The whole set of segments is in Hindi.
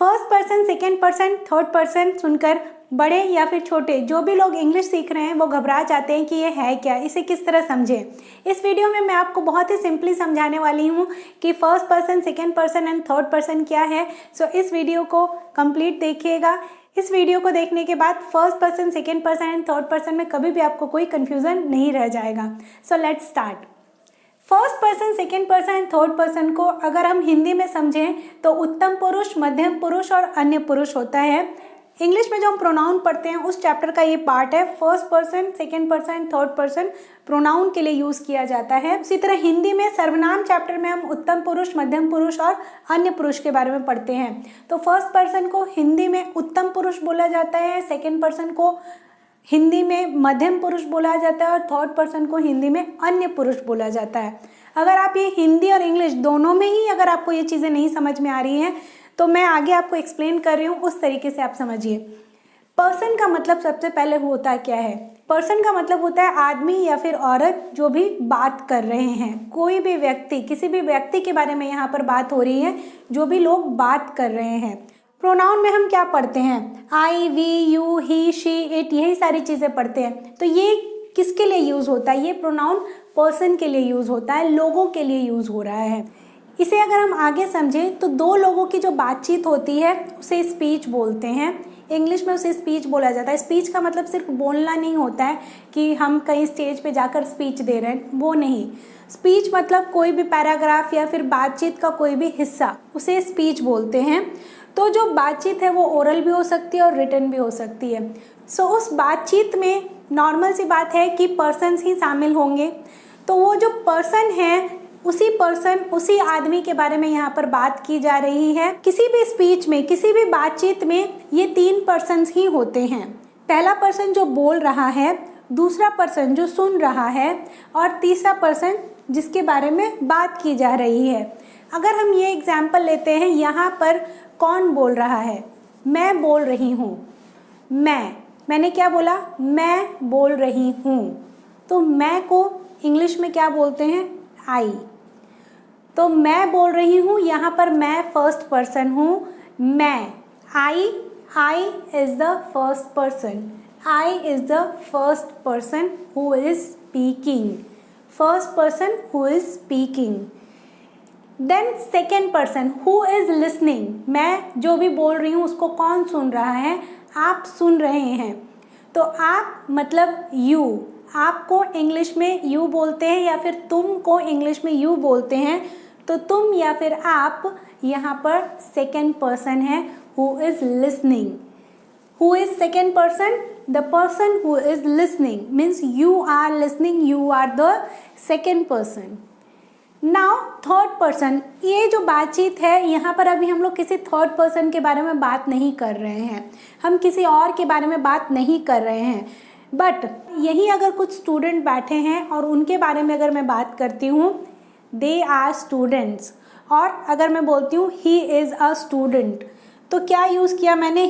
First person, second person, third person सुनकर बड़े या फिर छोटे जो भी लोग इंग्लिश सीख रहे हैं वो घबरा जाते हैं कि ये है क्या, इसे किस तरह समझें। इस वीडियो में मैं आपको बहुत ही सिंपली समझाने वाली हूँ कि first person, second person and third person क्या है। सो इस वीडियो को कंप्लीट देखिएगा। इस वीडियो को देखने के बाद first person, second person and third person में कभी भी आपको कोई कन्फ्यूज़न नहीं रह जाएगा। So let's start. First person, second person and third person को अगर हम हिंदी में समझें तो उत्तम पुरुष, मध्यम पुरुष और अन्य पुरुष होता है। इंग्लिश में जो हम प्रोनाउन पढ़ते हैं उस चैप्टर का ये पार्ट है। First person, second person and third person pronoun के लिए यूज़ किया जाता है। उसी तरह हिंदी में सर्वनाम चैप्टर में हम उत्तम पुरुष, मध्यम पुरुष और अन्य पुरुष के बारे में पढ़ते हैं। तो फर्स्ट पर्सन को हिंदी में उत्तम पुरुष बोला जाता है, सेकेंड पर्सन को हिंदी में मध्यम पुरुष बोला जाता है और थर्ड पर्सन को हिंदी में अन्य पुरुष बोला जाता है। अगर आप ये हिंदी और इंग्लिश दोनों में ही अगर आपको ये चीज़ें नहीं समझ में आ रही हैं तो मैं आगे आपको एक्सप्लेन कर रही हूँ, उस तरीके से आप समझिए। पर्सन का मतलब सबसे पहले होता क्या है? पर्सन का मतलब होता है आदमी या फिर औरत जो भी बात कर रहे हैं। कोई भी व्यक्ति, किसी भी व्यक्ति के बारे में यहाँ पर बात हो रही है, जो भी लोग बात कर रहे हैं। प्रोनाउन में हम क्या पढ़ते हैं? I, we, you, he, she, it, यही सारी चीज़ें पढ़ते हैं। तो ये किसके लिए यूज़ होता है? ये प्रोनाउन पर्सन के लिए यूज़ होता है, लोगों के लिए यूज़ हो रहा है। इसे अगर हम आगे समझें तो दो लोगों की जो बातचीत होती है उसे स्पीच बोलते हैं। इंग्लिश में उसे स्पीच बोला जाता है। स्पीच का मतलब सिर्फ बोलना नहीं होता है कि हम कहीं स्टेज पे जाकर स्पीच दे रहे हैं, वो नहीं। स्पीच मतलब कोई भी पैराग्राफ या फिर बातचीत का कोई भी हिस्सा, उसे स्पीच बोलते हैं। तो जो बातचीत है वो ओरल भी हो सकती है और रिटन भी हो सकती है। सो उस बातचीत में नॉर्मल सी बात है कि पर्सन्स ही शामिल होंगे। तो वो जो पर्सन है उसी आदमी के बारे में यहाँ पर बात की जा रही है। किसी भी स्पीच में, किसी भी बातचीत में ये तीन पर्सन्स ही होते हैं। पहला पर्सन जो बोल रहा है, दूसरा पर्सन जो सुन रहा है और तीसरा पर्सन जिसके बारे में बात की जा रही है। अगर हम ये एग्जाम्पल लेते हैं, यहाँ पर कौन बोल रहा है? मैं बोल रही हूँ। मैंने क्या बोला? मैं बोल रही हूँ। तो मैं को इंग्लिश में क्या बोलते हैं? आई। तो मैं बोल रही हूँ, यहाँ पर मैं फर्स्ट पर्सन हूँ। मैं, I is the first person. I is the first person who is speaking. First person who is speaking. Then second person who is listening. मैं जो भी बोल रही हूँ उसको कौन सुन रहा है? आप सुन रहे हैं। तो आप मतलब यू, आपको इंग्लिश में यू बोलते हैं या फिर तुम को इंग्लिश में यू बोलते हैं। तो तुम या फिर आप यहाँ पर सेकेंड पर्सन है who is listening. Who is second person? The person who is listening means you are listening, you are the second person. Now third person, ये जो बातचीत है यहाँ पर अभी हम लोग किसी थर्ड पर्सन के बारे में बात नहीं कर रहे हैं, हम किसी और के बारे में बात नहीं कर रहे हैं। बट यहीं अगर कुछ स्टूडेंट बैठे हैं और उनके बारे में अगर मैं बात करती हूँ, दे आर स्टूडेंट्स, और अगर मैं बोलती हूँ ही इज़ अ स्टूडेंट, तो क्या यूज़ किया मैंने?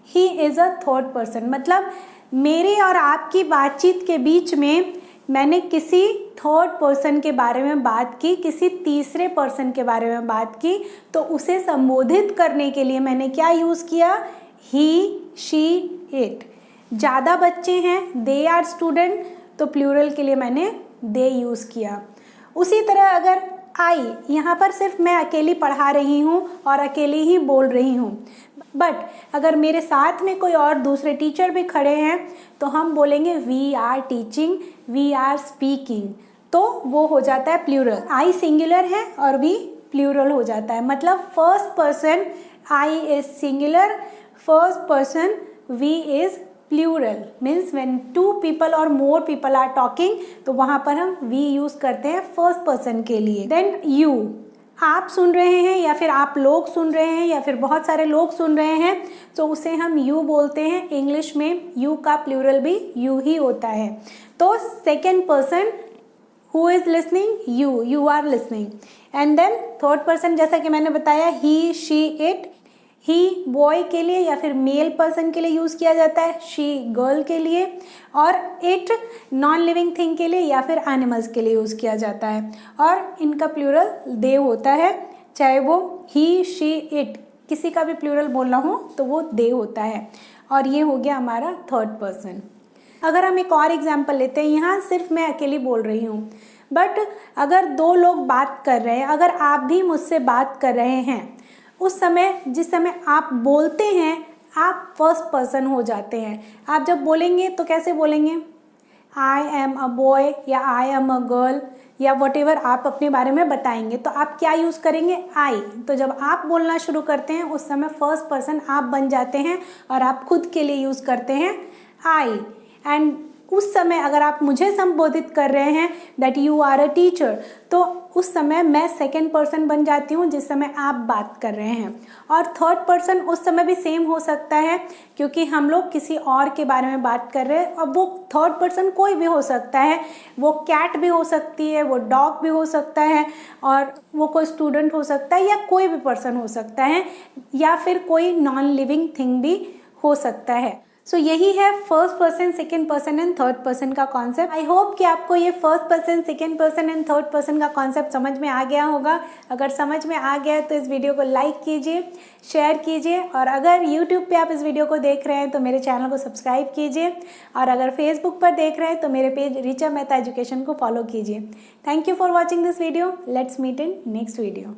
He is a third person. मतलब मेरे और आपकी बातचीत के बीच में मैंने किसी थर्ड पर्सन के बारे में बात की, किसी तीसरे पर्सन के बारे में बात की, तो उसे संबोधित करने के लिए मैंने क्या यूज़ किया? ही, शी, इट। ज़्यादा बच्चे हैं, दे आर स्टूडेंट, तो प्लूरल के लिए मैंने दे यूज़ किया। उसी तरह अगर आई, यहाँ पर सिर्फ मैं अकेली पढ़ा रही हूँ और अकेली ही बोल रही हूँ। बट अगर मेरे साथ में कोई और दूसरे टीचर भी खड़े हैं तो हम बोलेंगे we are teaching, we are speaking, तो वो हो जाता है प्लूरल। आई सिंगुलर है और वी प्लूरल हो जाता है। मतलब first person I is singular, first person we is plural. Means when two people और मोर पीपल आर टॉकिंग, तो वहाँ पर हम वी यूज़ करते हैं फर्स्ट पर्सन के लिए। देन यू, आप सुन रहे हैं या फिर आप लोग सुन रहे हैं या फिर बहुत सारे लोग सुन रहे हैं, तो उसे हम यू बोलते हैं। इंग्लिश में यू का प्लूरल भी यू ही होता है। तो second person who is listening, you are listening. And then third person, जैसा कि मैंने बताया, he, she, it. He boy के लिए या फिर मेल पर्सन के लिए यूज़ किया जाता है, शी गर्ल के लिए, और इट नॉन लिविंग थिंग के लिए या फिर एनिमल्स के लिए यूज़ किया जाता है। और इनका प्लूरल दे होता है, चाहे वो ही, शी, इट किसी का भी प्लूरल बोलना हो तो वो दे होता है। और ये हो गया हमारा थर्ड पर्सन। अगर हम एक और एग्जाम्पल लेते हैं, यहाँ सिर्फ मैं अकेली बोल रही हूँ, बट अगर दो लोग बात कर रहे हैं, अगर आप भी मुझसे बात कर रहे हैं, उस समय जिस समय आप बोलते हैं आप फर्स्ट पर्सन हो जाते हैं। आप जब बोलेंगे तो कैसे बोलेंगे? आई एम अ बॉय या आई एम अ गर्ल या वट एवर आप अपने बारे में बताएंगे तो आप क्या यूज़ करेंगे? आई। तो जब आप बोलना शुरू करते हैं उस समय फर्स्ट पर्सन आप बन जाते हैं और आप खुद के लिए यूज़ करते हैं आई। एंड उस समय अगर आप मुझे संबोधित कर रहे हैं that you are a teacher, तो उस समय मैं सेकेंड पर्सन बन जाती हूँ जिस समय आप बात कर रहे हैं। और थर्ड पर्सन उस समय भी सेम हो सकता है क्योंकि हम लोग किसी और के बारे में बात कर रहे हैं। अब वो थर्ड पर्सन कोई भी हो सकता है, वो कैट भी हो सकती है, वो डॉग भी हो सकता है, और वो कोई स्टूडेंट हो सकता है, या कोई भी पर्सन हो सकता है, या फिर कोई नॉन लिविंग थिंग भी हो सकता है। सो यही है first person, second person and third person का कॉन्सेप्ट। आई होप कि आपको ये first person, second person and third person का कॉन्सेप्ट समझ में आ गया होगा। अगर समझ में आ गया तो इस वीडियो को लाइक कीजिए, शेयर कीजिए, और अगर यूट्यूब पे आप इस वीडियो को देख रहे हैं तो मेरे चैनल को सब्सक्राइब कीजिए, और अगर फेसबुक पर देख रहे हैं तो मेरे पेज ऋचा मेहता एजुकेशन को फॉलो कीजिए। Thank you for watching this video. Let's meet in next video.